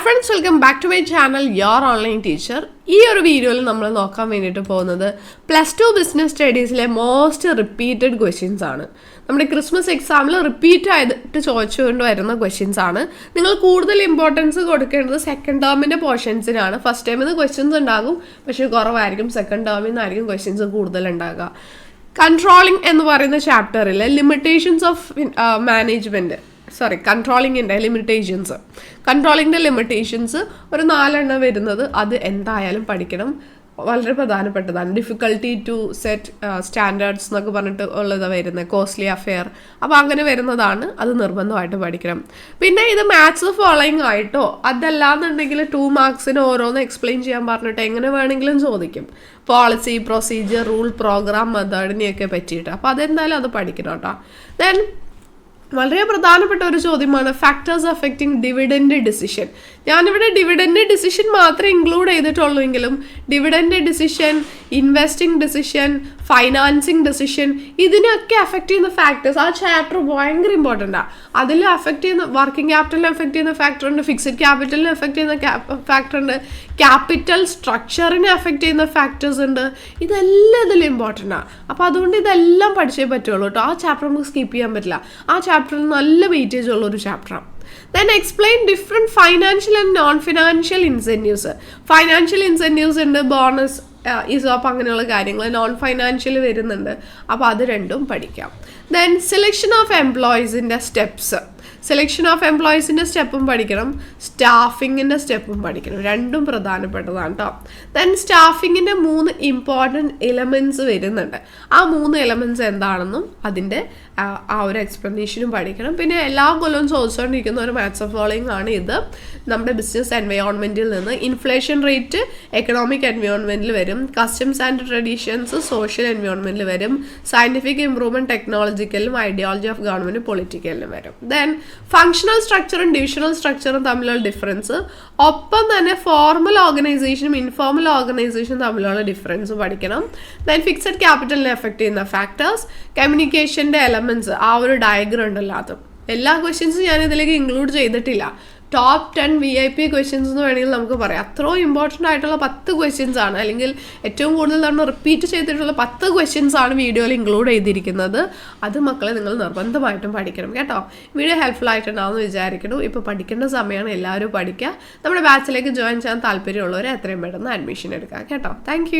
friends, welcome back to my channel, Your Online Teacher. ഈ ഒരു വീഡിയോയിൽ നമ്മൾ നോക്കാൻ വേണ്ടിയിട്ട് പോകുന്നത് +2 ബിസിനസ് സ്റ്റഡീസിലെ മോസ്റ്റ് റിപ്പീറ്റഡ് ക്വസ്റ്റ്യൻസ് ആണ്. നമ്മുടെ ക്രിസ്മസ് എക്സാമിൽ റിപ്പീറ്റ് ആയിട്ട് ചോദിച്ചുകൊണ്ട് വരുന്ന ക്വസ്റ്റ്യൻസ് ആണ്. നിങ്ങൾ കൂടുതൽ ഇമ്പോർട്ടൻസ് കൊടുക്കേണ്ടത് സെക്കൻഡ് ടേമിൻ്റെ പോർഷൻസിനാണ്. ഫസ്റ്റ് ടൈമിൽ നിന്ന് ക്വസ്റ്റ്യൻസ് ഉണ്ടാകും, പക്ഷേ കുറവായിരിക്കും. സെക്കൻഡ് ടേമിൽ നിന്നായിരിക്കും ക്വസ്റ്റ്യൻസ് കൂടുതൽ ഉണ്ടാകുക. കൺട്രോളിംഗ് എന്ന് പറയുന്ന ചാപ്റ്ററിൽ ലിമിറ്റേഷൻസ് ഓഫ് കൺട്രോളിങ്ങിൻ്റെ ലിമിറ്റേഷൻസ് ഒരു 4 വരുന്നത് അത് എന്തായാലും പഠിക്കണം. വളരെ പ്രധാനപ്പെട്ടതാണ്. ഡിഫിക്കൽട്ടി ടു സെറ്റ് സ്റ്റാൻഡേർഡ്സ് എന്നൊക്കെ പറഞ്ഞിട്ട് ഉള്ളത് വരുന്നത്, കോസ്റ്റ്ലി അഫെയർ. അപ്പോൾ അങ്ങനെ വരുന്നതാണ്, അത് നിർബന്ധമായിട്ട് പഠിക്കണം. പിന്നെ ഇത് മാത്സ് ഫോളോയിങ് ആയിട്ടോ അതല്ലാന്നുണ്ടെങ്കിൽ 2 മാർക്സിന് ഓരോന്ന് എക്സ്പ്ലെയിൻ ചെയ്യാൻ പറഞ്ഞിട്ട് എങ്ങനെ വേണമെങ്കിലും ചോദിക്കും. പോളിസി, പ്രൊസീജിയർ, റൂൾ, പ്രോഗ്രാം, മെത്തേഡിനെയൊക്കെ പറ്റിയിട്ട്. അപ്പോൾ അതെന്തായാലും അത് പഠിക്കണം കേട്ടോ. ദെൻ വളരെ പ്രധാനപ്പെട്ട ഒരു ചോദ്യമാണ് ഫാക്ടേഴ്സ് അഫക്റ്റിംഗ് ഡിവിഡൻഡ് ഡിസിഷൻ. ഞാനിവിടെ ഡിവിഡൻഡ് ഡിസിഷൻ മാത്രമേ ഇൻക്ലൂഡ് ചെയ്തിട്ടുള്ളൂ എങ്കിലും dividend decision, investing decision, financing decision, ഇതിനൊക്കെ അഫക്റ്റ് ചെയ്യുന്ന ഫാക്ടേഴ്സ് ആ ചാപ്റ്റർ ഭയങ്കര ഇമ്പോർട്ടൻ്റാണ്. അതിൽ അഫക്റ്റ് ചെയ്യുന്ന വർക്കിംഗ് ക്യാപിറ്റലിനെ അഫക്റ്റ് ചെയ്യുന്ന ഫാക്ടർ ഉണ്ട്, ഫിക്സഡ് ക്യാപിറ്റലിനെ അഫക്റ്റ് ചെയ്യുന്ന ഫാക്ടർ ഉണ്ട്, ക്യാപിറ്റൽ സ്ട്രക്ചറിനെ അഫക്റ്റ് ചെയ്യുന്ന ഫാക്ടേഴ്സ് ഉണ്ട്. ഇതെല്ലാം ഇതിൽ ഇമ്പോർട്ടൻ്റാണ്. അപ്പോൾ അതുകൊണ്ട് ഇതെല്ലാം പഠിച്ചേ പറ്റുള്ളൂ കേട്ടോ. ആ ചാപ്റ്റർ നമുക്ക് സ്കിപ്പ് ചെയ്യാൻ പറ്റില്ല. ആ ചാപ്റ്ററിൽ നല്ല വെയിറ്റേജ് ഉള്ളൊരു ചാപ്റ്ററാണ്. Then explain different financial and non-financial incentives. Financial incentives ഉണ്ട്, ബോണസ്, ഇസോപ്പ്, അങ്ങനെയുള്ള കാര്യങ്ങൾ. നോൺ ഫൈനാൻഷ്യൽ വരുന്നുണ്ട്, അപ്പോൾ അത് രണ്ടും പഠിക്കാം. ദെൻ സെലക്ഷൻ ഓഫ് എംപ്ലോയീസിൻ്റെ സ്റ്റെപ്സ്. സെലക്ഷൻ ഓഫ് എംപ്ലോയീസിൻ്റെ സ്റ്റെപ്പും പഠിക്കണം, സ്റ്റാഫിങ്ങിൻ്റെ സ്റ്റെപ്പും പഠിക്കണം. രണ്ടും പ്രധാനപ്പെട്ടതാണ് കേട്ടോ. ദെൻ സ്റ്റാഫിങ്ങിൻ്റെ 3 ഇമ്പോർട്ടൻറ്റ് എലമെൻറ്റ്സ് വരുന്നുണ്ട്. ആ 3 എലമെൻറ്റ്സ് എന്താണെന്നും അതിൻ്റെ ആ ഒരു എക്സ്പ്ലനേഷനും പഠിക്കണം. പിന്നെ എല്ലാ കൊല്ലവും ചോദിച്ചുകൊണ്ടിരിക്കുന്ന ഒരു മാത്സ് ഓഫ് ഫോളോയിങ് ആണ് ഇത്. നമ്മുടെ ബിസിനസ് എൻവയോൺമെൻറ്റിൽ നിന്ന് ഇൻഫ്ലേഷൻ റേറ്റ് എക്കണോമിക് എൻവയോൺമെൻറ്റിൽ വരും, കസ്റ്റംസ് ആൻഡ് ട്രഡീഷൻസ് സോഷ്യൽ എൻവയോൺമെൻറ്റിൽ വരും, സയൻറ്റിഫിക് ഇംപ്രൂവ്മെൻറ്റ് ടെക്നോളജിക്കലും ഐഡിയോളജി ഓഫ് ഗവൺമെൻറ് പൊളിറ്റിക്കലിലും വരും. ദെൻ ഫങ്ഷണൽ സ്ട്രക്ചറും ഡിവിഷണൽ സ്ട്രക്ചറും തമ്മിലുള്ള ഡിഫറൻസ്, ഒപ്പം തന്നെ ഫോർമൽ ഓർഗനൈസേഷനും ഇൻഫോർമൽ ഓർഗനൈസേഷനും തമ്മിലുള്ള ഡിഫറൻസ് പഠിക്കണം. ദെൻ ഫിക്സഡ് ക്യാപിറ്റലിനെ എഫക്ട് ചെയ്യുന്ന ഫാക്ടേഴ്സ്, കമ്മ്യൂണിക്കേഷൻ്റെ എലമെൻറ്റ്സ്, ആ ഒരു ഡയഗ്രം ഉണ്ടല്ലോ, അതും. എല്ലാ ക്വസ്റ്റ്യൻസും ഞാൻ ഇതിലേക്ക് ഇൻക്ലൂഡ് ചെയ്തിട്ടില്ല. ടോപ്പ് 10 VIP ക്വസ്റ്റ്യൻസ് എന്ന് വേണമെങ്കിൽ നമുക്ക് പറയാം. അത്രയും ഇമ്പോർട്ടൻ്റ് ആയിട്ടുള്ള 10 ക്വസ്റ്റ്യൻസ് ആണ്, അല്ലെങ്കിൽ ഏറ്റവും കൂടുതൽ നമ്മൾ റിപ്പീറ്റ് ചെയ്തിട്ടുള്ള 10 ക്വസ്റ്റ്യൻസ് ആണ് വീഡിയോയിൽ ഇൻക്ലൂഡ് ചെയ്തിരിക്കുന്നത്. അത് മക്കളെ നിങ്ങൾ നിർബന്ധമായിട്ടും പഠിക്കണം കേട്ടോ. വീഡിയോ ഹെൽപ്ഫുൾ ആയിട്ടുണ്ടാവുമെന്ന് വിചാരിക്കുന്നു. ഇപ്പോൾ പഠിക്കേണ്ട സമയമാണ്, എല്ലാവരും പഠിക്കുക. നമ്മുടെ ബാച്ചിലേക്ക് ജോയിൻ ചെയ്യാൻ താല്പര്യമുള്ളവർ എത്രയും പെട്ടെന്ന് അഡ്മിഷൻ എടുക്കുക കേട്ടോ. താങ്ക്